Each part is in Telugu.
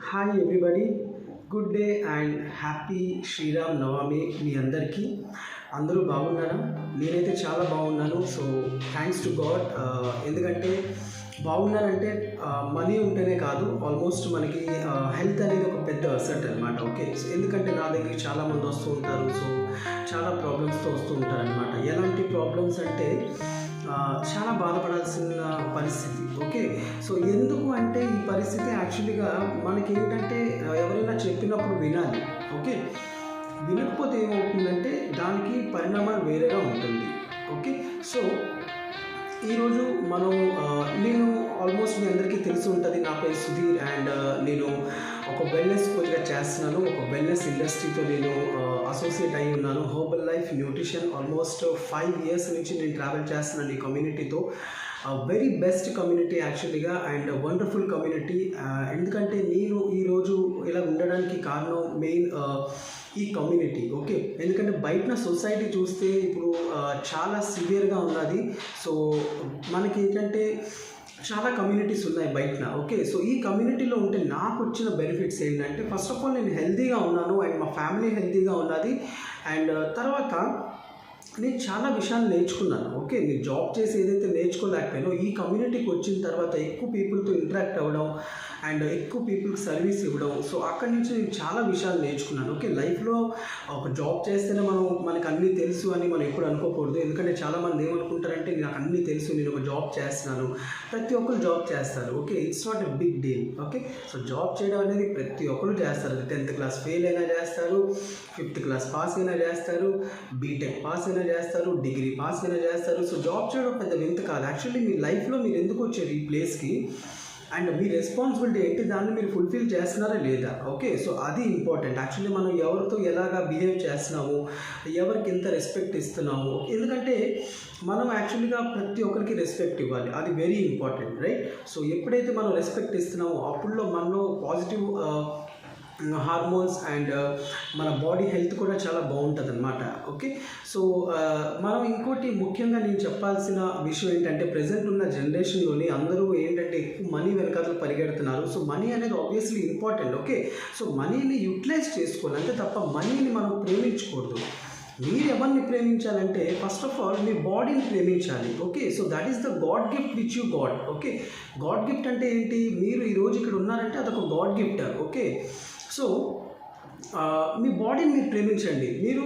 Hi everybody, good day and happy Sriram Navami మీ అందరికీ. అందరూ బాగున్నారా? నేనైతే చాలా బాగున్నాను. So thanks to God. ఎందుకంటే బాగున్నానంటే మనీ ఉంటేనే కాదు, ఆల్మోస్ట్ మనకి హెల్త్ అనేది ఒక పెద్ద అసెట్ అనమాట. ఓకే, ఎందుకంటే నా దగ్గరికి చాలామంది వస్తూ ఉంటారు. సో చాలా ప్రాబ్లమ్స్తో వస్తూ ఉంటారు అనమాట. ఎలాంటి ప్రాబ్లమ్స్ అంటే చాలా బాధపడాల్సిన పరిస్థితి. ఓకే, సో ఎందుకు అంటే ఈ పరిస్థితి యాక్చువల్గా మనకి ఏంటంటే ఎవరైనా చెప్పినప్పుడు వినాలి. ఓకే, వినకపోతే ఏమవుతుందంటే దానికి పరిణామాలు వేరేగా ఉంటుంది. ఓకే, సో ఈరోజు మనం నేను ఆల్మోస్ట్ మీ అందరికీ తెలిసి ఉంటుంది, నా పేరు సుధీర్ అండ్ నేను ఒక వెల్నెస్ కోచ్గా చేస్తున్నాను. ఒక వెల్నెస్ ఇండస్ట్రీతో నేను అసోసియేట్ అయి ఉన్నాను. Herbal life nutrition almost 5 years నుంచి నేను ట్రావెల్ చేస్తున్నాను ఈ కమ్యూనిటీతో. వెరీ బెస్ట్ కమ్యూనిటీ యాక్చువల్గా అండ్ వండర్ఫుల్ కమ్యూనిటీ. ఎందుకంటే నేను ఈరోజు ఇలా ఉండడానికి కారణం మెయిన్ ఈ కమ్యూనిటీ. ఓకే, ఎందుకంటే బయట సొసైటీ చూస్తే ఇప్పుడు చాలా సివియర్గా ఉన్నది. సో మనకి ఏంటంటే చాలా కమ్యూనిటీస్ ఉన్నాయి బయట. ఓకే, సో ఈ కమ్యూనిటీలో ఉంటే నాకు వచ్చిన బెనిఫిట్స్ ఏంటంటే ఫస్ట్ ఆఫ్ ఆల్ నేను హెల్తీగా ఉన్నాను అండ్ మా ఫ్యామిలీ హెల్తీగా ఉన్నది. అండ్ తర్వాత నేను చాలా విషయాలు నేర్చుకున్నాను. ఓకే, నేను జాబ్ చేసి ఏదైతే నేర్చుకోలేకపోయానో ఈ కమ్యూనిటీకి వచ్చిన తర్వాత ఎక్కువ పీపుల్తో ఇంటరాక్ట్ అవ్వడం అండ్ ఎక్కువ పీపుల్కి సర్వీస్ ఇవ్వడం. సో అక్కడి నుంచి నేను చాలా విషయాలు నేర్చుకున్నాను. ఓకే, లైఫ్లో ఒక జాబ్ చేస్తేనే మనకు అన్నీ తెలుసు అని మనం ఎప్పుడు అనుకోకూడదు. ఎందుకంటే చాలామంది ఏమనుకుంటారంటే నాకు అన్నీ తెలుసు, నేను ఒక జాబ్ చేస్తున్నాను. ప్రతి ఒక్కరు జాబ్ చేస్తారు. Okay, it's not a big deal. Okay, so job చేయడం అనేది ప్రతి ఒక్కరు చేస్తారు. 10th class ఫెయిల్ అయినా చేస్తారు, 5th class పాస్ అయినా చేస్తారు, బీటెక్ పాస్ అయినా చేస్తారు, డిగ్రీ పాస్ అయినా చేస్తారు. సో జాబ్ చేయడం పెద్ద వింత కాదు. యాక్చువల్లీ మీ లైఫ్లో మీరు ఎందుకు వచ్చారు ఈ ప్లేస్కి అండ్ మీ రెస్పాన్సిబిలిటీ ఏంటి, దాన్ని మీరు ఫుల్ఫిల్ చేస్తున్నారా లేదా. ఓకే, సో అది ఇంపార్టెంట్. యాక్చువల్లీ మనం ఎవరితో ఎలాగా బిహేవ్ చేస్తున్నాము, ఎవరికి ఎంత రెస్పెక్ట్ ఇస్తున్నాము. ఎందుకంటే మనం యాక్చువల్గా ప్రతి ఒక్కరికి రెస్పెక్ట్ ఇవ్వాలి, అది వెరీ ఇంపార్టెంట్, రైట్. సో ఎప్పుడైతే మనం రెస్పెక్ట్ ఇస్తున్నామో అప్పుడులో మనలో పాజిటివ్ హార్మోన్స్ అండ్ మన బాడీ హెల్త్ కూడా చాలా బాగుంటుంది అనమాట. ఓకే, సో మనం ఇంకోటి ముఖ్యంగా నేను చెప్పాల్సిన విషయం ఏంటంటే ప్రజెంట్ ఉన్న జనరేషన్లోని అందరూ ఏంటంటే ఎక్కువ మనీ వెనకాల పరిగెడుతున్నారు. సో మనీ అనేది ఆబ్వియస్లీ ఇంపార్టెంట్. ఓకే, సో మనీని యూటిలైజ్ చేసుకోవాలి, అంతే తప్ప మనీని మనం ప్రేమించకూడదు. మీరు ఎవరిని ప్రేమించాలంటే ఫస్ట్ ఆఫ్ ఆల్ మీ బాడీని ప్రేమించాలి. Okay, so that is the God gift which you God. Okay, God gift అంటే ఏంటి, మీరు ఈరోజు ఇక్కడ ఉన్నారంటే అదొక గాడ్ గిఫ్ట్. ఓకే, సో మీ బాడీని మీరు ప్రేమించండి, మీరు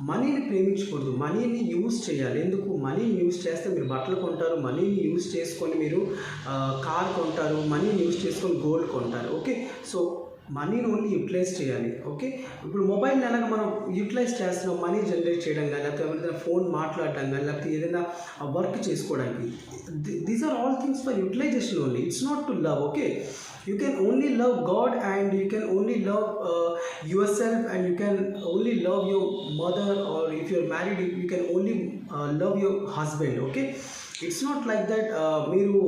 మనీని ప్రేమించకూడదు. మనీని యూజ్ చేయాలి. ఎందుకు, మనీని యూజ్ చేస్తే మీరు బట్టలు కొంటారు, మనీని యూజ్ చేసుకొని మీరు కార్ కొంటారు, మనీని యూజ్ చేసుకొని గోల్డ్ కొంటారు. ఓకే, సో మనీని ఓన్లీ యూటిలైజ్ చేయాలి. ఓకే, ఇప్పుడు మొబైల్ని ఎలాగ మనం యూటిలైజ్ చేస్తున్నాం, మనీ జనరేట్ చేయడం కానీ, లేకపోతే ఎవరైనా ఫోన్ మాట్లాడడం కానీ, లేకపోతే ఏదైనా వర్క్ చేసుకోవడానికి. These are all things for utilization only. It's not to love. Okay, you can only love God and you can only love yourself and you can only love your mother, or if you're married you can only love your husband. Okay, it's not like that. మీరు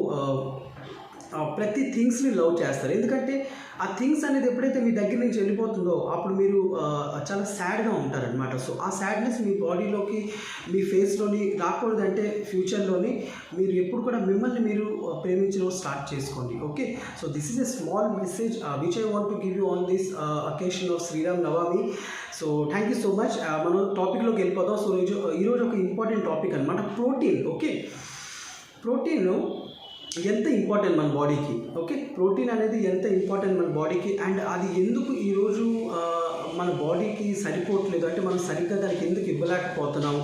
ప్రతి థింగ్స్ని లవ్ చేస్తారు. ఎందుకంటే ఆ థింగ్స్ అనేది ఎప్పుడైతే మీ దగ్గర నుంచి వెళ్ళిపోతుందో అప్పుడు మీరు చాలా సాడ్గా ఉంటారనమాట. సో ఆ సాడ్నెస్ మీ బాడీలోకి, మీ ఫేస్లోని రాకూడదంటే ఫ్యూచర్లోని మీరు ఎప్పుడు కూడా మిమ్మల్ని మీరు ప్రేమించడం స్టార్ట్ చేసుకోండి. Okay, so this is a small message which I want to give you on this occasion of Sriram Navami. So thank you so much. మనం టాపిక్లోకి వెళ్ళిపోదాం. సో ఈరోజు ఒక ఇంపార్టెంట్ టాపిక్ అనమాట, ప్రోటీన్. ఓకే, ప్రోటీన్ ఎంత ఇంపార్టెంట్ మన బాడీకి. ఓకే, ప్రోటీన్ అనేది ఎంత ఇంపార్టెంట్ మన బాడీకి అండ్ అది ఎందుకు ఈరోజు మన బాడీకి సరిపోవట్లేదు అంటే మనం సరిగ్గా దానికి ఎందుకు ఇవ్వలేకపోతున్నాం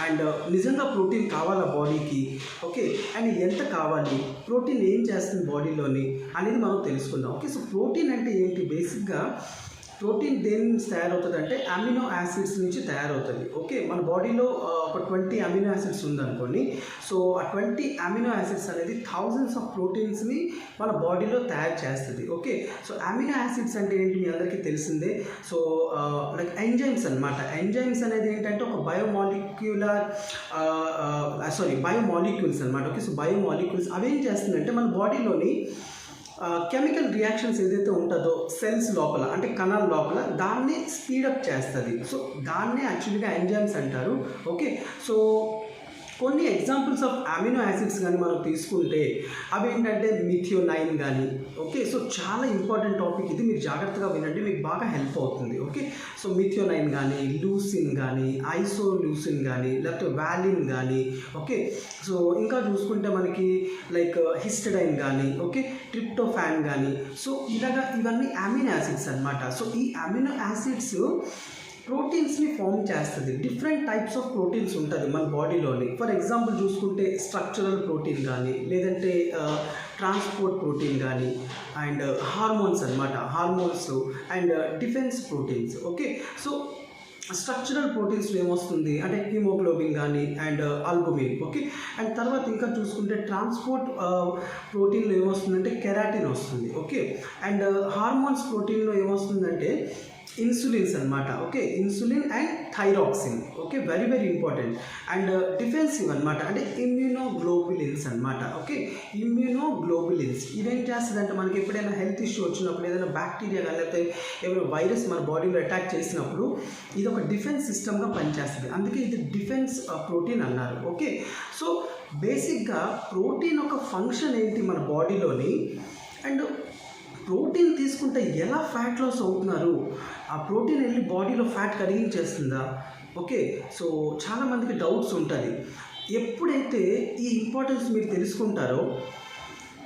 అండ్ నిజంగా ప్రోటీన్ కావాలా బాడీకి. ఓకే, అండ్ ఎంత కావాలి, ప్రోటీన్ ఏం చేస్తుంది బాడీలోని అనేది మనం తెలుసుకుందాం. ఓకే, సో ప్రోటీన్ అంటే ఏంటి, బేసిక్గా ప్రోటీన్ దేని నుంచి తయారవుతుంది అంటే అమినో యాసిడ్స్ నుంచి తయారవుతుంది. ఓకే, మన బాడీలో ఒక 20 అమినో యాసిడ్స్ ఉందనుకోండి. సో ఆ 20 అమినో యాసిడ్స్ అనేది థౌజండ్స్ ఆఫ్ ప్రోటీన్స్ని మన బాడీలో తయారు చేస్తుంది. ఓకే, సో అమినో యాసిడ్స్ అంటే ఏంటి మీ అందరికీ తెలిసిందే. సో లైక్ ఎంజైమ్స్ అనమాట. ఎంజైమ్స్ అనేది ఏంటంటే ఒక బయోమాలిక్యూల్స్ అనమాట. ఓకే, సో బయోమాలిక్యూల్స్ అవేం చేస్తుందంటే మన బాడీలోని కెమికల్ రియాక్షన్స్ ఏదైతే ఉంటుందో సెల్స్ లోపల అంటే కణాల లోపల దాన్ని స్పీడప్ చేస్తుంది. సో దాన్నే యాక్చువల్గా ఎంజైమ్స్ అంటారు. ఓకే, సో కొన్ని ఎగ్జాంపుల్స్ ఆఫ్ అమినో యాసిడ్స్ కానీ మనం తీసుకుంటే అవి ఏంటంటే మిథియోనైన్ కానీ. ఓకే, సో చాలా ఇంపార్టెంట్ టాపిక్ ఇది, మీరు జాగ్రత్తగా వినండి, మీకు బాగా హెల్ప్ అవుతుంది. ఓకే, సో మిథియోనైన్ కానీ, లూసిన్ కానీ, ఐసోలూసిన్ కానీ, లేకపోతే వాలిన్ కానీ. ఓకే, సో ఇంకా చూసుకుంటే మనకి లైక్ హిస్టడైన్ కానీ, ఓకే, ట్రిప్టోఫాన్ కానీ. సో ఇలాగా ఇవన్నీ అమినో యాసిడ్స్ అనమాట. సో ఈ అమినో యాసిడ్స్ ప్రోటీన్స్ని ఫామ్ చేస్తుంది. డిఫరెంట్ టైప్స్ ఆఫ్ ప్రోటీన్స్ ఉంటుంది మన బాడీలోని. ఫర్ ఎగ్జాంపుల్ చూసుకుంటే స్ట్రక్చరల్ ప్రోటీన్ కానీ, లేదంటే ట్రాన్స్పోర్ట్ ప్రోటీన్ కానీ, అండ్ హార్మోన్స్ అనమాట, hormones and defence proteins. Okay, so structural ప్రోటీన్స్లో ఏమొస్తుంది అంటే హిమోగ్లోబిన్ కానీ అండ్ ఆల్బుమిన్. ఓకే, అండ్ తర్వాత ఇంకా చూసుకుంటే ట్రాన్స్పోర్ట్ ప్రోటీన్లో ఏమొస్తుందంటే కెరాటిన్ వస్తుంది. ఓకే, అండ్ హార్మోన్స్ ప్రోటీన్లో ఏమొస్తుందంటే ఇన్సులిన్స్ అనమాట. Okay, insulin and thyroxine. Okay, very very important. And defensive అనమాట, అంటే ఇమ్యూనోగ్లోబులిన్స్ అనమాట. ఓకే, ఇమ్యూనోగ్లోబులిన్స్ ఇదేం చేస్తుందంటే మనకి ఎప్పుడైనా హెల్త్ ఇష్యూ వచ్చినప్పుడు, ఏదైనా బ్యాక్టీరియా కానీ లేకపోతే ఏమైనా వైరస్ మన బాడీలో అటాక్ చేసినప్పుడు ఇది ఒక డిఫెన్స్ సిస్టమ్గా పనిచేస్తుంది. అందుకే ఇది డిఫెన్స్ ప్రోటీన్ అన్నారు. ఓకే, సో బేసిక్గా ప్రోటీన్ ఒక ఫంక్షన్ ఏంటి మన బాడీలోని, అండ్ ప్రోటీన్ తీసుకుంటే ఎలా ఫ్యాట్ లాస్ అవుతున్నారు, ఆ ప్రోటీన్ వెళ్ళి బాడీలో ఫ్యాట్ కరిగించేస్తుందా. ఓకే, సో చాలామందికి డౌట్స్ ఉంటుంది. ఎప్పుడైతే ఈ ఇంపార్టెన్స్ మీరు తెలుసుకుంటారో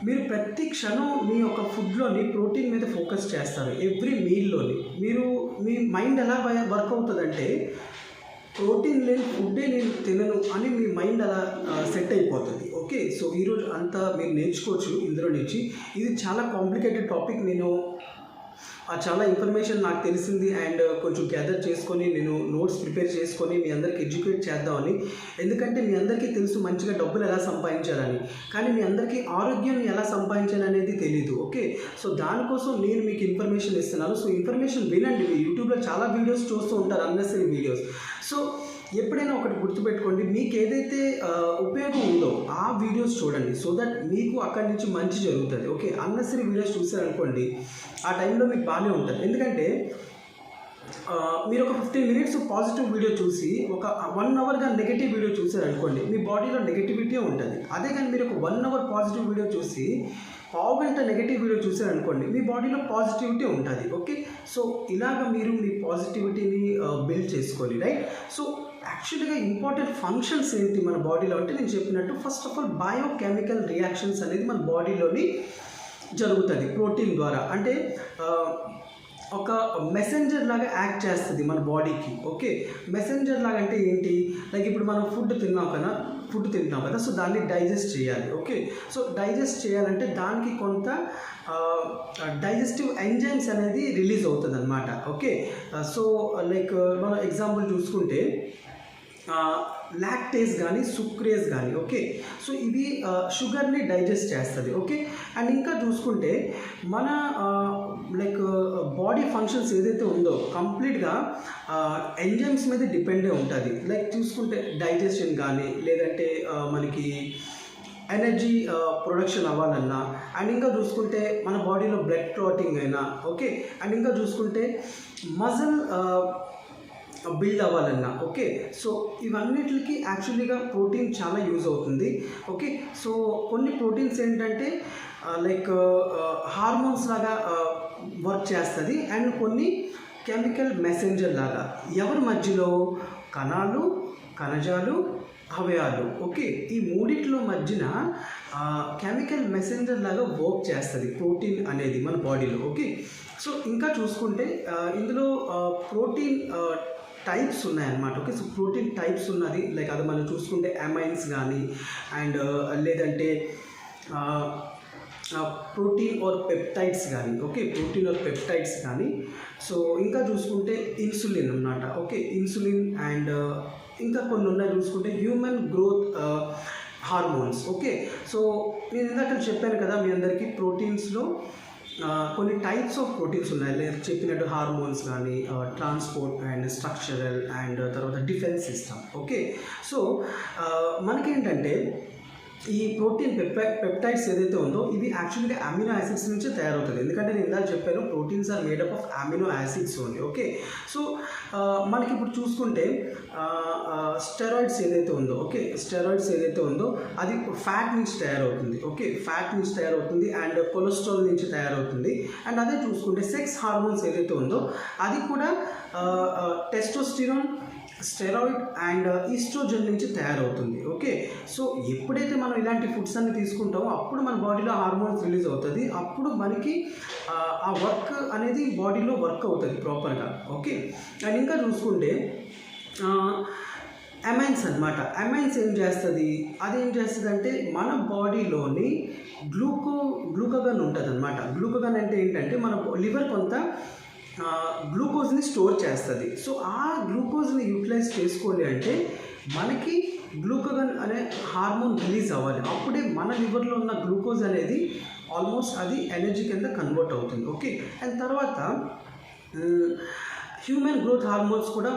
మీరు ప్రతి క్షణం మీ యొక్క ఫుడ్లోని ప్రోటీన్ మీద ఫోకస్ చేస్తారు. ఎవ్రీ మీల్లోని మీ మైండ్ ఎలా వర్క్ అవుతుందంటే ప్రోటీన్ లేని ఫుడ్డే నేను తినను అని మీ మైండ్ అలా సెట్ అయిపోతుంది. ఓకే, సో ఈరోజు అంతా మీరు నేర్చుకోవచ్చు ఇందులో నుంచి. ఇది చాలా కాంప్లికేటెడ్ టాపిక్, నేను చాలా ఇన్ఫర్మేషన్ నాకు తెలిసింది అండ్ కొంచెం గ్యాదర్ చేసుకొని నేను నోట్స్ ప్రిపేర్ చేసుకొని మీ అందరికి ఎడ్యుకేట్ చేద్దామని. ఎందుకంటే మీ అందరికీ తెలుసు మంచిగా డబ్బులు ఎలా సంపాదించాలని, కానీ మీ అందరికీ ఆరోగ్యం ఎలా సంపాదించాలనేది తెలీదు. ఓకే, సో దానికోసం నేను మీకు ఇన్ఫర్మేషన్ ఇస్తున్నాను. సో ఇన్ఫర్మేషన్ వినండి. మీరు యూట్యూబ్లో చాలా వీడియోస్ చూస్తూ ఉంటారు, అన్నెసరీ వీడియోస్. సో ఎప్పుడైనా ఒకటి గుర్తుపెట్టుకోండి, మీకు ఏదైతే ఉపయోగం ఉందో ఆ వీడియోస్ చూడండి, సో దట్ మీకు అక్కడి నుంచి మంచి జరుగుతుంది. ఓకే, అన్నెసరీ వీడియోస్ చూసారనుకోండి ఆ టైంలో మీకు బాగానే ఉంటుంది. ఎందుకంటే మీరు ఒక 15 మినిట్స్ పాజిటివ్ వీడియో చూసి ఒక 1 అవర్గా నెగిటివ్ వీడియో చూసారనుకోండి మీ బాడీలో నెగిటివిటీ ఉంటుంది. అదే కానీ మీరు ఒక 1 అవర్ పాజిటివ్ వీడియో చూసి పావు గంట నెగిటివ్ వీడియో చూసారనుకోండి మీ బాడీలో పాజిటివిటీ ఉంటుంది. ఓకే, సో ఇలాగ మీరు మీ పాజిటివిటీని బిల్డ్ చేసుకోవాలి, రైట్. సో యాక్చువల్గా ఇంపార్టెంట్ ఫంక్షన్స్ ఏంటి మన బాడీలో అంటే నేను చెప్పినట్టు first of all biochemical reactions అనేది మన బాడీలోని జరుగుతుంది ప్రోటీన్ ద్వారా. అంటే ఒక మెసెంజర్ లాగా యాక్ట్ చేస్తుంది మన బాడీకి. ఓకే, మెసెంజర్ లాగా అంటే ఏంటి, లైక్ ఇప్పుడు మనం ఫుడ్ తింటాం కదా, సో దాన్ని డైజెస్ట్ చేయాలి. ఓకే, సో డైజెస్ట్ చేయాలంటే దానికి కొంత డైజెస్టివ్ ఎంజైమ్స్ అనేది రిలీజ్ అవుతుంది అనమాట. ఓకే, సో లైక్ మనం ఎగ్జాంపుల్ చూసుకుంటే లాక్టేజ్ కానీ సుక్రేజ్ కానీ. ఓకే, సో ఇవి షుగర్ని డైజెస్ట్ చేస్తుంది. ఓకే, అండ్ ఇంకా చూసుకుంటే మన లైక్ బాడీ ఫంక్షన్స్ ఏదైతే ఉందో కంప్లీట్గా ఎంజైమ్స్ మీద డిపెండ్ అయి ఉంటుంది. లైక్ చూసుకుంటే డైజెషన్ కానీ లేదంటే మనకి ఎనర్జీ ప్రొడక్షన్ అవ్వాలన్నా, అండ్ ఇంకా చూసుకుంటే మన బాడీలో బ్లడ్ క్లాటింగ్ అయినా. ఓకే, అండ్ ఇంకా చూసుకుంటే మజిల్ బిల్డ్ అవ్వాలన్నా. ఓకే, సో ఇవన్నిటికి యాక్చువల్లీగా ప్రోటీన్ చాలా యూజ్ అవుతుంది. ఓకే, సో కొన్ని ప్రోటీన్స్ ఏంటంటే లైక్ హార్మోన్స్ లాగా వర్క్ చేస్తుంది, అండ్ కొన్ని కెమికల్ మెసెంజర్ లాగా. ఎవరి మధ్యలో? కణాలు, కణజాలు, అవయవాలు. ఓకే, ఈ మూడిట్లో మధ్యన కెమికల్ మెసెంజర్ లాగా వర్క్ చేస్తుంది ప్రోటీన్ అనేది మన బాడీలో. ఓకే, సో ఇంకా చూసుకుంటే ఇందులో ప్రోటీన్ టైప్స్ ఉన్నాయన్నమాట. ఓకే, సో ప్రోటీన్ టైప్స్ ఉన్నది లైక్ అది మనం చూసుకుంటే అమైన్స్ కానీ అండ్ లేదంటే ప్రోటీన్ ఆర్ పెప్టైడ్స్ కానీ. ఓకే, ప్రోటీన్ ఆర్ పెప్టైడ్స్ కానీ. సో ఇంకా చూసుకుంటే ఇన్సులిన్ అన్నమాట. ఓకే, ఇన్సులిన్ అండ్ ఇంకా కొన్ని ఉన్నాయి చూసుకుంటే human growth hormones. Okay, so నేను ఇందాక చెప్పాను కదా మీ అందరికీ ప్రోటీన్స్లో కొన్ని టైప్స్ ఆఫ్ ప్రోటీన్స్ ఉన్నాయి. లేదు చెప్పినట్టు హార్మోన్స్ కానీ ట్రాన్స్పోర్ట్ అండ్ స్ట్రక్చరల్ అండ్ తర్వాత డిఫెన్స్ సిస్టమ్. ఓకే, సో మనకేంటంటే ఈ ప్రోటీన్ పెప్టైడ్స్ ఏదైతే ఉందో ఇవి యాక్చువల్గా అమినో యాసిడ్స్ నుంచి తయారవుతుంది. ఎందుకంటే నేను ఇందాక చెప్పాను proteins are made up of amino acids only. Okay, so మనకి ఇప్పుడు చూసుకుంటే స్టెరాయిడ్స్ ఏదైతే ఉందో, ఓకే, స్టెరాయిడ్స్ ఏదైతే ఉందో అది ఫ్యాట్ నుంచి తయారవుతుంది. ఓకే, ఫ్యాట్ నుంచి తయారవుతుంది అండ్ కొలెస్ట్రాల్ నుంచి తయారవుతుంది. అండ్ అదే చూసుకుంటే సెక్స్ హార్మోన్స్ ఏదైతే ఉందో అది కూడా టెస్టోస్టిరాన్, స్టెరాయిడ్ అండ్ ఈస్ట్రోజన్ నుంచి తయారవుతుంది. ఓకే, సో ఎప్పుడైతే మనం ఇలాంటి ఫుడ్స్ అన్ని తీసుకుంటామో అప్పుడు మన బాడీలో హార్మోన్స్ రిలీజ్ అవుతుంది. అప్పుడు మనకి ఆ వర్క్ అనేది బాడీలో వర్క్ అవుతుంది ప్రాపర్గా. ఓకే, అండ్ ఇంకా చూసుకుంటే అమైన్స్ అనమాట. అమైన్స్ ఏం చేస్తుంది, అదేం చేస్తుంది అంటే మన బాడీలోని గ్లూకోగన్ ఉంటుంది అనమాట. గ్లూకోగన్ అంటే ఏంటంటే మన లివర్ కొంత గ్లూకోజ్ని స్టోర్ చేస్తుంది. సో ఆ గ్లూకోజ్ని యూటిలైజ్ చేసుకోవాలి అంటే మనకి గ్లూకోగన్ అనే హార్మోన్ రిలీజ్ అవ్వాలి. అప్పుడే మన లివర్లో ఉన్న గ్లూకోజ్ అనేది ఆల్మోస్ట్ అది ఎనర్జీ కింద కన్వర్ట్ అవుతుంది. ఓకే, అండ్ తర్వాత హ్యూమన్ గ్రోత్ హార్మోన్స్ కూడా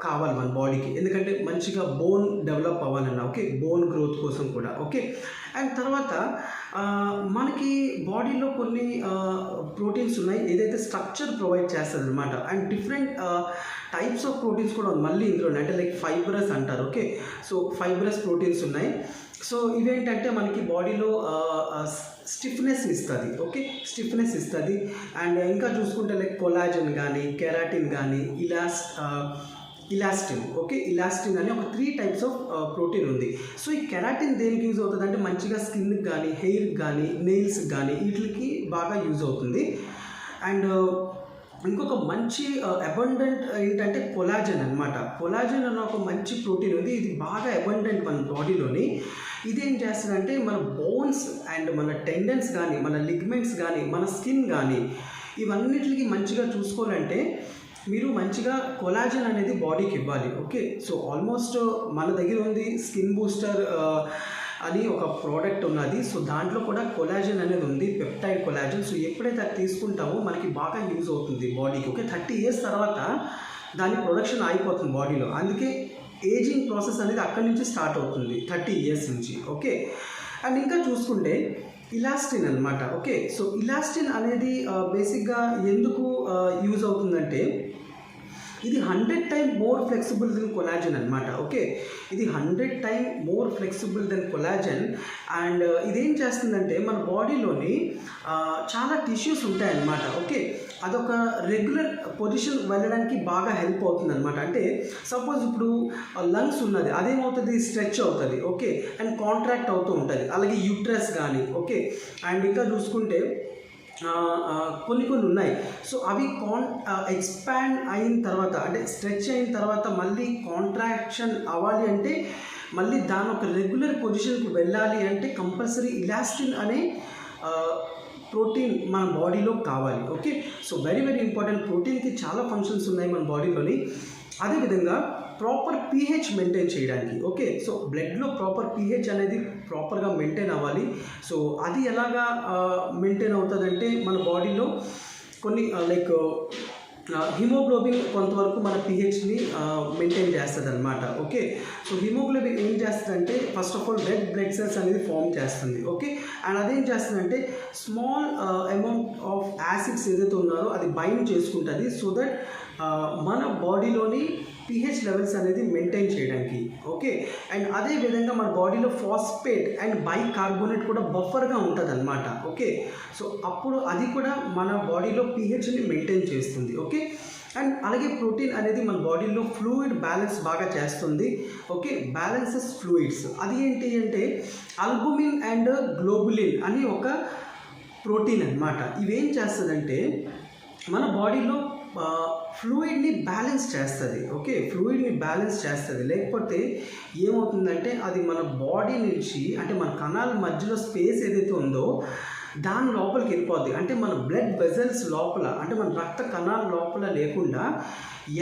కావాలి మన బాడీకి, ఎందుకంటే మంచిగా బోన్ డెవలప్ అవ్వాలన్నా. ఓకే, బోన్ గ్రోత్ కోసం కూడా. ఓకే, అండ్ తర్వాత మనకి బాడీలో కొన్ని ప్రోటీన్స్ ఉన్నాయి ఏదైతే స్ట్రక్చర్ ప్రొవైడ్ చేస్తుంది అనమాట. And different types of proteins కూడా ఉంది మళ్ళీ ఇందులో, అంటే లైక్ ఫైబరస్ అంటారు. ఓకే, సో ఫైబరస్ ప్రోటీన్స్ ఉన్నాయి. సో ఇవేంటంటే మనకి బాడీలో స్టిఫ్నెస్ ఇస్తుంది. ఓకే, స్టిఫ్నెస్ ఇస్తుంది. అండ్ ఇంకా చూసుకుంటే లైక్ కొలాజన్ కానీ, కెరాటిన్ కానీ, ఇలాస్టిన్. ఓకే, ఇలాస్టిన్ అని ఒక 3 టైప్స్ ఆఫ్ ప్రోటీన్ ఉంది. సో ఈ కెరాటిన్ దేనికి యూజ్ అవుతుంది అంటే మంచిగా స్కిన్కి కానీ, హెయిర్కి కానీ, నెయిల్స్కి కానీ వీటికి బాగా యూజ్ అవుతుంది. అండ్ ఇంకొక మంచి అబండెంట్ ఏంటంటే కొలాజన్ అనమాట. కొలాజన్ అన్న ఒక మంచి ప్రోటీన్ ఉంది, ఇది బాగా అబండెంట్ మన బాడీలోని. ఇదేం చేస్తుందంటే మన బోన్స్ అండ్ మన టెండన్స్ కానీ, మన లిగ్మెంట్స్ కానీ, మన స్కిన్ కానీ ఇవన్నిటికి మంచిగా చూసుకోవాలంటే మీరు మంచిగా కొలాజన్ అనేది బాడీకి ఇవ్వాలి. ఓకే, సో ఆల్మోస్ట్ మన దగ్గర ఉంది స్కిన్ బూస్టర్ అని ఒక ప్రోడక్ట్ ఉన్నది. సో దాంట్లో కూడా కొలాజన్ అనేది ఉంది, పెప్టైడ్ కొలాజన్. సో ఎప్పుడైతే అది తీసుకుంటామో మనకి బాగా యూజ్ అవుతుంది బాడీకి. ఓకే, 30 years తర్వాత దాని ప్రొడక్షన్ అయిపోతుంది బాడీలో. అందుకే ఏజింగ్ ప్రాసెస్ అనేది అక్కడి నుంచి స్టార్ట్ అవుతుంది 30 years నుంచి. ఓకే, అండ్ ఇంకా చూసుకుంటే ఇలాస్టిన్ అనమాట. ఓకే, సో ఇలాస్టిన్ అనేది బేసిక్గా ఎందుకు యూజ్ అవుతుందంటే ఇది 100 times more flexible than collagen అనమాట. ఓకే, ఇది 100 times more flexible than collagen. And ఇదేం చేస్తుందంటే మన బాడీలోని చాలా టిష్యూస్ ఉంటాయన్నమాట. ఓకే, అదొక రెగ్యులర్ పొజిషన్ వెళ్ళడానికి బాగా హెల్ప్ అవుతుంది అనమాట. అంటే సపోజ్ ఇప్పుడు లంగ్స్ ఉన్నది, అదేమవుతుంది స్ట్రెచ్ అవుతుంది. ఓకే, అండ్ కాంట్రాక్ట్ అవుతూ ఉంటుంది. అలాగే యూట్రస్ కానీ. ఓకే, అండ్ ఇంకా చూసుకుంటే కొన్ని ఉన్నాయి. సో అవి ఎక్స్పాండ్ అయిన తర్వాత అంటే స్ట్రెచ్ అయిన తర్వాత మళ్ళీ కాంట్రాక్షన్ అవ్వాలి అంటే మళ్ళీ దాని ఒక రెగ్యులర్ పొజిషన్కి వెళ్ళాలి అంటే కంపల్సరీ ఇలాస్టిన్ అనే ప్రోటీన్ మన బాడీలో కావాలి. Okay, so very very important. ప్రోటీన్కి చాలా ఫంక్షన్స్ ఉన్నాయి మన బాడీలోని. అదేవిధంగా ప్రాపర్ pH మెయింటైన్ చేయడానికి. ఓకే, సో బ్లడ్లో ప్రాపర్ pH అనేది ప్రాపర్గా మెయింటైన్ అవ్వాలి. సో అది ఎలాగా మెయింటైన్ అవుతుందంటే మన బాడీలో కొన్ని లైక్ హిమోగ్లోబిన్ కొంతవరకు మన pHని మెయింటైన్ చేస్తుంది అనమాట. ఓకే, సో హిమోగ్లోబిన్ ఏం చేస్తుందంటే first of all red blood cells అనేది ఫామ్ చేస్తుంది. ఓకే, అండ్ అదేం చేస్తుందంటే స్మాల్ అమౌంట్ ఆఫ్ యాసిడ్స్ ఏదైతే ఉన్నారో అది బైండ్ చేసుకుంటుంది. సో దట్ మన బాడీలోని pH లెవెల్స్ అనేది మెయింటైన్ చేయడానికి. ఓకే, అండ్ అదేవిధంగా మన బాడీలో ఫాస్ఫేట్ అండ్ బైకార్బోనేట్ కూడా బఫర్గా ఉంటుంది అనమాట. ఓకే, సో అప్పుడు అది కూడా మన బాడీలో pHని మెయింటైన్ చేస్తుంది. ఓకే, అండ్ అలాగే ప్రోటీన్ అనేది మన బాడీలో ఫ్లూయిడ్ బ్యాలెన్స్ బాగా చేస్తుంది. Okay, balances fluids. అది ఏంటి అంటే ఆల్బుమిన్ అండ్ గ్లోబులిన్ అని ఒక ప్రోటీన్ అనమాట. ఇవేం చేస్తుందంటే మన బాడీలో ఫ్లూయిడ్ని బ్యాలెన్స్ చేస్తుంది. ఓకే, ఫ్లూయిడ్ని బ్యాలెన్స్ చేస్తుంది. లేకపోతే ఏమవుతుందంటే అది మన బాడీ నుంచి అంటే మన కణాల మధ్యలో స్పేస్ ఏదైతే ఉందో దాని లోపలికి వెళ్ళిపోద్ది. అంటే మన బ్లడ్ వెజల్స్ లోపల అంటే మన రక్త కణాల లోపల లేకుండా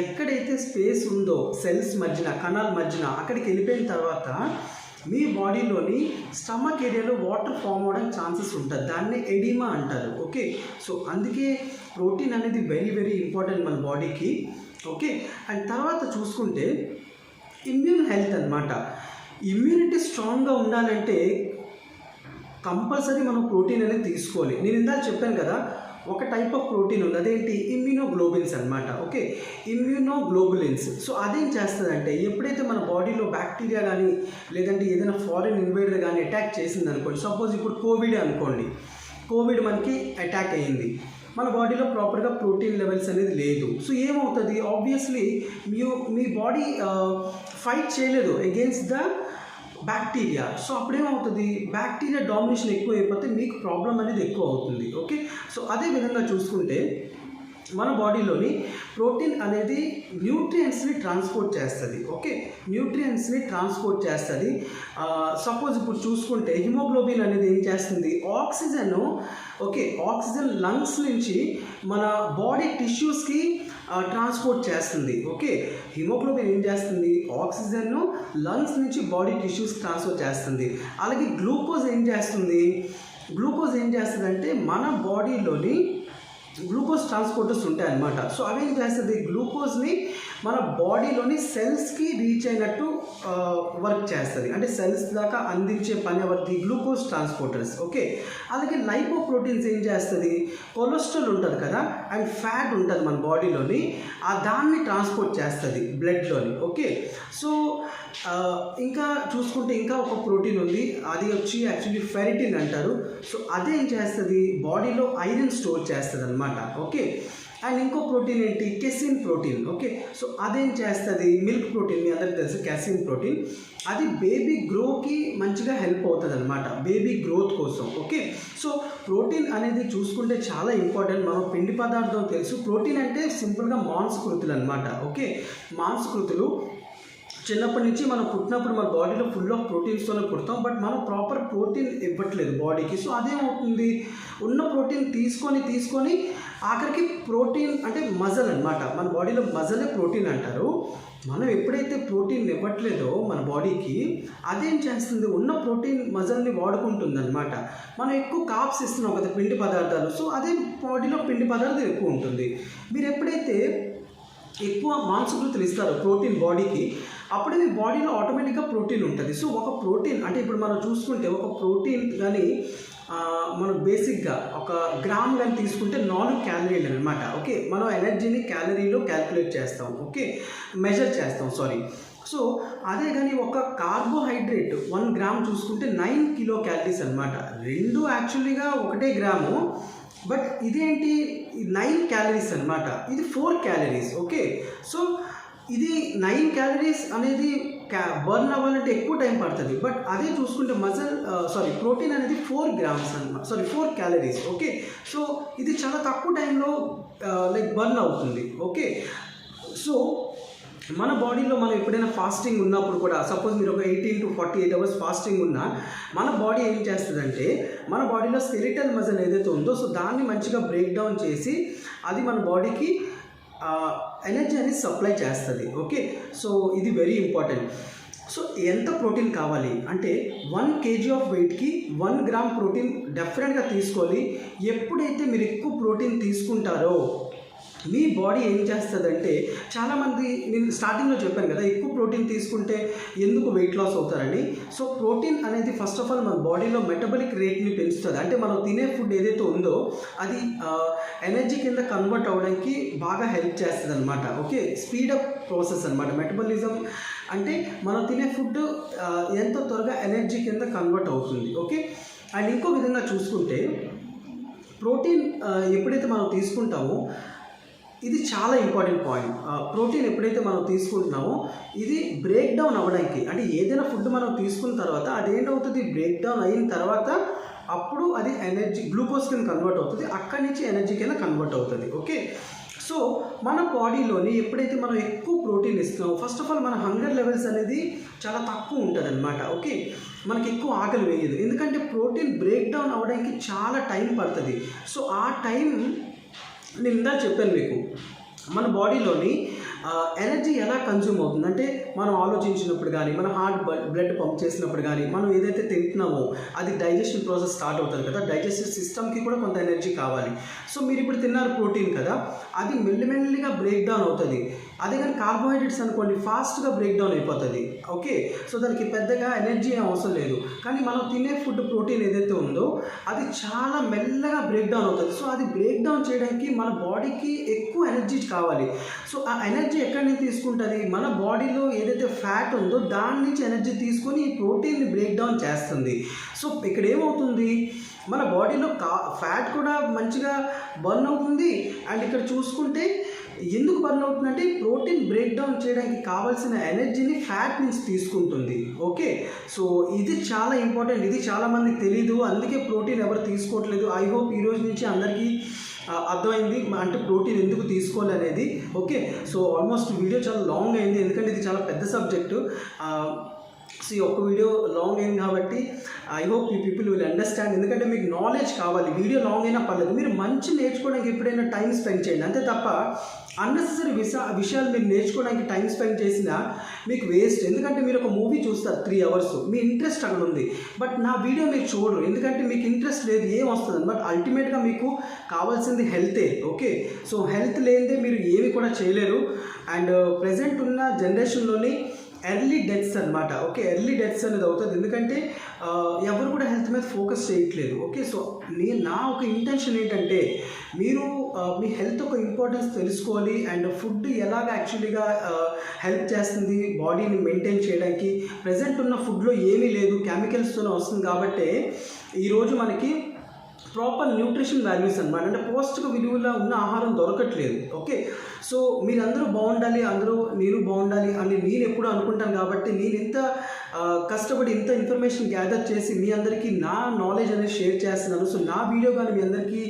ఎక్కడైతే స్పేస్ ఉందో సెల్స్ మధ్యన, కణాల మధ్యన అక్కడికి వెళ్ళిపోయిన తర్వాత మీ బాడీలోని స్టమక్ ఏరియాలో వాటర్ ఫామ్ అవ్వడానికి ఛాన్సెస్ ఉంటుంది. దాన్ని ఎడిమా అంటారు. ఓకే, సో అందుకే ప్రోటీన్ అనేది వెరీ వెరీ ఇంపార్టెంట్ మన బాడీకి. ఓకే, అండ్ తర్వాత చూసుకుంటే ఇమ్యూన్ హెల్త్ అనమాట. ఇమ్యూనిటీ స్ట్రాంగ్గా ఉండాలంటే కంపల్సరీ మనం ప్రోటీన్ అనేది తీసుకోవాలి. నేను ఇందాక చెప్పాను కదా, ఒక టైప్ ఆఫ్ ప్రోటీన్ ఉంది, అదేంటి ఇమ్యూనోగ్లోబిన్స్ అనమాట. Okay, immunoglobulins. సో అదేం చేస్తుందంటే ఎప్పుడైతే మన బాడీలో బ్యాక్టీరియా కానీ లేదంటే ఏదైనా ఫారిన్ ఇన్వేడర్ కానీ అటాక్ చేసింది అనుకోండి, సపోజ్ ఇప్పుడు కోవిడ్ అనుకోండి, కోవిడ్ మనకి అటాక్ అయ్యింది, మన బాడీలో ప్రాపర్గా ప్రోటీన్ లెవెల్స్ అనేది లేదు. సో ఏమవుతుంది, ఆబ్వియస్లీ మీ బాడీ ఫైట్ చేయలేదు అగేన్స్ట్ ద బ్యాక్టీరియా. సో అప్పుడేమవుతుంది, బ్యాక్టీరియా డామినేషన్ ఎక్కువ అయిపోతే మీకు ప్రాబ్లం అనేది ఎక్కువ అవుతుంది. ఓకే, సో అదే విధంగా చూసుకుంటే మన బాడీలోని ప్రోటీన్ అనేది న్యూట్రియంట్స్ని ట్రాన్స్పోర్ట్ చేస్తుంది. ఓకే, న్యూట్రియంట్స్ని ట్రాన్స్పోర్ట్ చేస్తుంది. సపోజ్ ఇప్పుడు చూసుకుంటే హిమోగ్లోబిన్ అనేది ఏం చేస్తుంది, ఆక్సిజన్, ఓకే, ఆక్సిజన్ లంగ్స్ నుంచి మన బాడీ టిష్యూస్కి ట్రాన్స్పోర్ట్ చేస్తుంది. ఓకే, హిమోగ్లోబిన్ ఏం చేస్తుంది, ఆక్సిజన్ లంగ్స్ నుంచి బాడీ టిష్యూస్ ట్రాన్స్ఫర్ చేస్తుంది. అలాగే గ్లూకోజ్ ఏం చేస్తుంది, గ్లూకోజ్ ఏం చేస్తుందంటే మన బాడీలోని గ్లూకోజ్ ట్రాన్స్పోర్టర్స్ ఉంటాయి అన్నమాట. సో అవి ఏం చేస్తుంది, గ్లూకోజ్ని మన బాడీలోని సెల్స్కి రీచ్ అయినట్టు వర్క్ చేస్తుంది, అంటే సెల్స్ దాకా అందించే పని ఎవరిది, గ్లూకోజ్ ట్రాన్స్పోర్టర్స్. ఓకే, అలాగే లైపోప్రోటీన్స్ ఏం చేస్తుంది, కొలెస్ట్రాల్ ఉంటుంది కదా అండ్ ఫ్యాట్ ఉంటుంది మన బాడీలోని, దాన్ని ట్రాన్స్పోర్ట్ చేస్తుంది బ్లడ్లోని. ఓకే, సో ఇంకా చూసుకుంటే ఇంకా ఒక ప్రోటీన్ ఉంది, అది వచ్చి యాక్చువల్లీ ఫెరిటిన్ అంటారు. సో అదేం చేస్తుంది, బాడీలో ఐరన్ స్టోర్ చేస్తుంది అనమాట. ఓకే, అండ్ ఇంకో ప్రోటీన్ ఏంటి, కెసిన్ ప్రోటీన్. ఓకే, సో అదేం చేస్తుంది, మిల్క్ ప్రోటీన్, మీ అందరికీ తెలుసు కెసిన్ ప్రోటీన్, అది బేబీ గ్రోకి మంచిగా హెల్ప్ అవుతుంది అనమాట, బేబీ గ్రోత్ కోసం. ఓకే, సో ప్రోటీన్ అనేది చూసుకుంటే చాలా ఇంపార్టెంట్. మనం పిండి పదార్థం తెలుసు, ప్రోటీన్ అంటే సింపుల్గా మాంసకృతులు అనమాట. ఓకే, మాంసకృతులు చిన్నప్పటి నుంచి మనం పుట్టినప్పుడు మన బాడీలో ఫుల్ ఆఫ్ ప్రోటీన్స్తోనే పుడతాం, బట్ మనం ప్రాపర్ ప్రోటీన్ ఇవ్వట్లేదు బాడీకి. సో అదేమవుతుంది, ఉన్న ప్రోటీన్ తీసుకొని ఆఖరికి ప్రోటీన్ అంటే మజల్ అనమాట, మన బాడీలో మజలే ప్రోటీన్ అంటారు. మనం ఎప్పుడైతే ప్రోటీన్ ఇవ్వట్లేదో మన బాడీకి, అదేం చేస్తుంది, ఉన్న ప్రోటీన్ మజల్ని వాడుకుంటుంది అనమాట. మనం ఎక్కువ కాప్స్ ఇస్తున్నాం కదా పిండి పదార్థాలు, సో అదే బాడీలో పిండి పదార్థం ఎక్కువ ఉంటుంది. మీరు ఎప్పుడైతే ఎక్కువ మాంసకృతులు ఇస్తారు ప్రోటీన్ బాడీకి, అప్పుడే మీ బాడీలో ఆటోమేటిక్గా ప్రోటీన్ ఉంటుంది. సో ఒక ప్రోటీన్ అంటే ఇప్పుడు మనం చూసుకుంటే ఒక ప్రోటీన్ కానీ మనం బేసిక్గా ఒక గ్రామ్ కానీ తీసుకుంటే 4 క్యాలరీలు అనమాట. ఓకే, మనం ఎనర్జీని క్యాలరీలో క్యాల్కులేట్ చేస్తాం, ఓకే, మెజర్ చేస్తాం, సారీ. సో అదే కానీ ఒక కార్బోహైడ్రేట్ 1 గ్రామ్ చూసుకుంటే 9 కిలో క్యాలరీస్ అనమాట. రెండు యాక్చువల్లీగా ఒకటే గ్రాము, బట్ ఇదేంటి 9 క్యాలరీస్ అనమాట, ఇది 4 క్యాలరీస్. ఓకే, సో ఇది 9 క్యాలరీస్ అనేది బర్న్ అవ్వాలంటే ఎక్కువ టైం పడుతుంది, బట్ అదే చూసుకుంటే ప్రోటీన్ అనేది 4 గ్రామ్స్ అనమాట, 4 క్యాలరీస్. ఓకే, సో ఇది చాలా తక్కువ టైంలో బర్న్ అవుతుంది. ఓకే, సో మన బాడీలో మనం ఎప్పుడైనా ఫాస్టింగ్ ఉన్నప్పుడు కూడా, సపోజ్ మీరు ఒక 18 to 48 అవర్స్ ఫాస్టింగ్ ఉన్నా, మన బాడీ ఏం చేస్తుందంటే మన బాడీలో స్కెలిటల్ మజిల్ ఏదైతే ఉందో, సో దాన్ని మంచిగా బ్రేక్ డౌన్ చేసి అది మన బాడీకి ఎనర్జీ అనేది సప్లై చేస్తుంది. ఓకే, సో ఇది వెరీ ఇంపార్టెంట్. సో ఎంత ప్రోటీన్ కావాలి అంటే 1 kg ఆఫ్ వెయిట్కి 1 గ్రామ్ ప్రోటీన్ డెఫినెట్గా తీసుకోవాలి. ఎప్పుడైతే మీరు ఎక్కువ ప్రోటీన్ తీసుకుంటారో మీ బాడీ ఏం చేస్తుందంటే, చాలామంది నేను స్టార్టింగ్లో చెప్పాను కదా ఎక్కువ ప్రోటీన్ తీసుకుంటే ఎందుకు వెయిట్ లాస్ అవుతారని. సో ప్రోటీన్ అనేది ఫస్ట్ ఆఫ్ ఆల్ మన బాడీలో మెటబాలిక్ రేట్ని పెంచుతుంది, అంటే మనం తినే ఫుడ్ ఏదైతే ఉందో అది ఎనర్జీ కింద కన్వర్ట్ అవ్వడానికి బాగా హెల్ప్ చేస్తుంది అనమాట. ఓకే, స్పీడప్ ప్రాసెస్ అనమాట మెటబాలిజం అంటే మనం తినే ఫుడ్ ఎంత త్వరగా ఎనర్జీ కింద కన్వర్ట్ అవుతుంది. ఓకే, అండ్ ఇంకో విధంగా చూసుకుంటే ప్రోటీన్ ఎప్పుడైతే మనం తీసుకుంటామో, ఇది చాలా ఇంపార్టెంట్ పాయింట్. ప్రోటీన్ ఎప్పుడైతే మనం తీసుకుంటున్నామో ఇది బ్రేక్ డౌన్ అవ్వడానికి, అంటే ఏదైనా ఫుడ్ మనం తీసుకున్న తర్వాత అదేంటవుతుంది, బ్రేక్ డౌన్ అయిన తర్వాత అప్పుడు అది ఎనర్జీ గ్లూకోజ్ కింద కన్వర్ట్ అవుతుంది, అక్కడి నుంచి ఎనర్జీ కింద కన్వర్ట్ అవుతుంది. ఓకే, సో మన బాడీలోని ఎప్పుడైతే మనం ఎక్కువ ప్రోటీన్ ఇస్తున్నామో, ఫస్ట్ ఆఫ్ ఆల్ మన హంగర్ లెవెల్స్ అనేది చాలా తక్కువ ఉంటుంది అనమాట. ఓకే, మనకి ఎక్కువ ఆకలి వేయదు, ఎందుకంటే ప్రోటీన్ బ్రేక్ డౌన్ అవ్వడానికి చాలా టైం పడుతుంది. సో ఆ టైం నేను ఇందాక చెప్పాను మీకు, మన బాడీలోని ఎనర్జీ ఎలా కన్జ్యూమ్ అవుతుంది అంటే మనం ఆలోచించినప్పుడు కానీ మన హార్ట్ బ్లడ్ పంప్ చేసినప్పుడు కానీ మనం ఏదైతే తింటున్నామో అది డైజెషన్ ప్రాసెస్ స్టార్ట్ అవుతుంది కదా, డైజెస్టివ్ సిస్టమ్కి కూడా కొంత ఎనర్జీ కావాలి. సో మీరు ఇప్పుడు తిన్నారు ప్రోటీన్ కదా, అది మెల్లిమెల్లిగా బ్రేక్ డౌన్ అవుతుంది. అదే కానీ కార్బోహైడ్రేట్స్ అనుకోండి ఫాస్ట్గా బ్రేక్ డౌన్ అయిపోతుంది. ఓకే, సో దానికి పెద్దగా ఎనర్జీ అవసరం లేదు. కానీ మనం తినే ఫుడ్ ప్రోటీన్ ఏదైతే ఉందో అది చాలా మెల్లగా బ్రేక్ డౌన్ అవుతుంది. సో అది బ్రేక్ డౌన్ చేయడానికి మన బాడీకి ఎక్కువ ఎనర్జీ కావాలి. సో ఆ ఎనర్జీ ఎక్కడి నుంచి తీసుకుంటుంది, మన బాడీలో ఏదైతే ఫ్యాట్ ఉందో దాని నుంచి ఎనర్జీ తీసుకొని ఈ ప్రోటీన్ని బ్రేక్ డౌన్ చేస్తుంది. సో ఇక్కడ ఏమవుతుంది, మన బాడీలో ఫ్యాట్ కూడా మంచిగా బర్న్ అవుతుంది. అండ్ ఇక్కడ చూసుకుంటే ఎందుకు బర్న్ అవుతుందంటే ప్రోటీన్ బ్రేక్ డౌన్ చేయడానికి కావాల్సిన ఎనర్జీని ఫ్యాట్ నుంచి తీసుకుంటుంది. ఓకే, సో ఇది చాలా ఇంపార్టెంట్, ఇది చాలామందికి తెలీదు, అందుకే ప్రోటీన్ ఎవరు తీసుకోవట్లేదు. ఐ హోప్ ఈ రోజు నుంచి అందరికీ అర్థమైంది అంటే ప్రోటీన్ ఎందుకు తీసుకోవాలి అనేది. ఓకే, సో ఆల్మోస్ట్ వీడియో చాలా లాంగ్ అయింది ఎందుకంటే ఇది చాలా పెద్ద సబ్జెక్టు. సో ఈ ఒక్క వీడియో లాంగ్ అయింది కాబట్టి I hope you people will understand. ఎందుకంటే మీకు నాలెడ్జ్ కావాలి, వీడియో లాంగ్ అయినా పర్లేదు, మీరు మంచి నేర్చుకోవడానికి ఎప్పుడైనా టైం స్పెండ్ చేయండి. అంతే తప్ప అన్నెసరీ విషయాలు మీరు నేర్చుకోవడానికి టైం స్పెండ్ చేసినా మీకు వేస్ట్. ఎందుకంటే మీరు ఒక మూవీ చూస్తారు 3 hours, మీ ఇంట్రెస్ట్ అక్కడ ఉంది, బట్ నా వీడియో మీరు చూడరు ఎందుకంటే మీకు ఇంట్రెస్ట్ లేదు, ఏం వస్తుంది. బట్ అల్టిమేట్గా మీకు కావాల్సింది హెల్తే. ఓకే, సో హెల్త్ లేనిదే మీరు ఏమి కూడా చేయలేరు. అండ్ ప్రజెంట్ ఉన్న జనరేషన్లోని ఎర్లీ డెత్స్ అనమాట. ఓకే, ఎర్లీ డెత్స్ అనేది అవుతుంది ఎందుకంటే ఎవరు కూడా హెల్త్ మీద ఫోకస్ చేయట్లేదు. ఓకే, సో నా ఒక ఇంటెన్షన్ ఏంటంటే మీరు మీ హెల్త్ ఒక ఇంపార్టెన్స్ తెలుసుకోవాలి అండ్ ఫుడ్ ఎలాగ యాక్చువల్లీగా హెల్ప్ చేస్తుంది బాడీని మెయింటైన్ చేయడానికి. ప్రజెంట్ ఉన్న ఫుడ్లో ఏమీ లేదు, కెమికల్స్తోనే వస్తుంది కాబట్టి ఈరోజు మనకి ప్రాపర్ న్యూట్రిషన్ వాల్యూస్ అనమాట, అంటే పౌష్టిక విలువలో ఉన్న ఆహారం దొరకట్లేదు. ఓకే, సో మీరందరూ బాగుండాలి, నేను బాగుండాలి అని నేను ఎప్పుడు అనుకుంటాను కాబట్టి నేను ఇంత కష్టపడి ఇంత ఇన్ఫర్మేషన్ గ్యాదర్ చేసి మీ అందరికీ నా నాలెడ్జ్ అనేది షేర్ చేస్తున్నాను. సో నా వీడియో కానీ మీ అందరికీ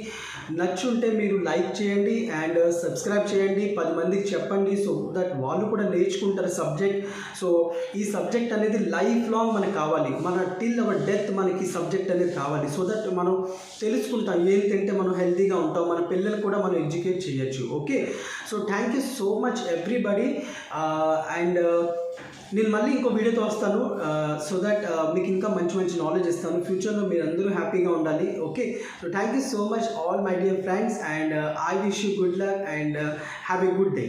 నచ్చుంటే మీరు లైక్ చేయండి అండ్ సబ్స్క్రైబ్ చేయండి, 10 మందికి చెప్పండి, సో దట్ వాళ్ళు కూడా నేర్చుకుంటారు సబ్జెక్ట్. సో ఈ సబ్జెక్ట్ అనేది లైఫ్ లాంగ్ మనకు కావాలి, మన టిల్ అవర్ డెత్ మనకి సబ్జెక్ట్ అనేది కావాలి. సో దట్ మనం తెలుసుకుంటాం ఏం తింటే మనం హెల్తీగా ఉంటాం, మన పిల్లలు కూడా మనం ఎడ్యుకేట్ చేయొచ్చు. Okay, so thank you so much everybody. And నేను మళ్ళీ ఇంకో వీడియోతో వస్తాను సో దట్ మీకు ఇంకా మంచి మంచి నాలెడ్జ్ ఇస్తాను. ఫ్యూచర్లో మీరు అందరూ హ్యాపీగా ఉండాలి. Okay, so thank you so much all my dear friends and I wish you good luck and have a good day.